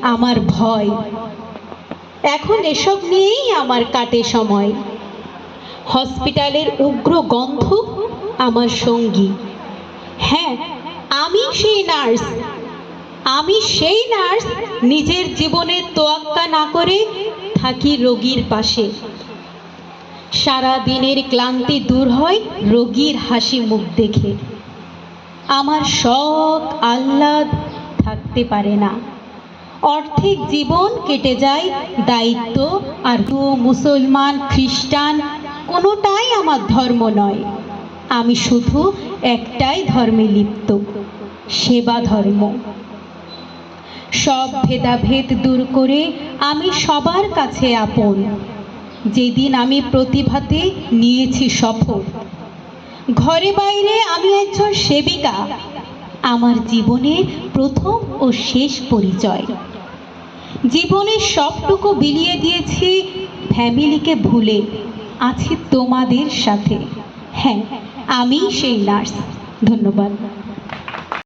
আমার ভয়। এখন এসব নিয়েই আমার কাটে সময়। হসপিটালের উগ্র গন্ধ আমার সঙ্গী। হ্যাঁ, আমি সেই নার্স। আমি সেই নার্স, নিজের জীবনের তোয়াক্কা না করে থাকি রোগীর পাশে। সারা দিনের ক্লান্তি দূর হয় রোগীর হাসি মুখ দেখে। আমার শখ আহ্লাদ থাকতে পারে না। অর্ধেক জীবন কেটে যায় দায়িত্ব আর। মুসলমান খ্রিস্টান কোনোটাই আমার ধর্ম নয়। আমি শুধু একটাই ধর্মে লিপ্ত, সেবা ধর্ম। সব ভেদাভেদ দূর করে আমি সবার কাছে আপন। যেদিন আমি প্রতিভাতে নিয়েছি শপথ, ঘরে বাইরে আমি একজন সেবিকা। আমার জীবনের প্রথম ও শেষ পরিচয়। জীবনের সবটুকু বিলিয়ে দিয়েছি ফ্যামিলিকে ভুলে, আছি তোমাদের সাথে। হ্যাঁ, আমি সেই নার্স। ধন্যবাদ।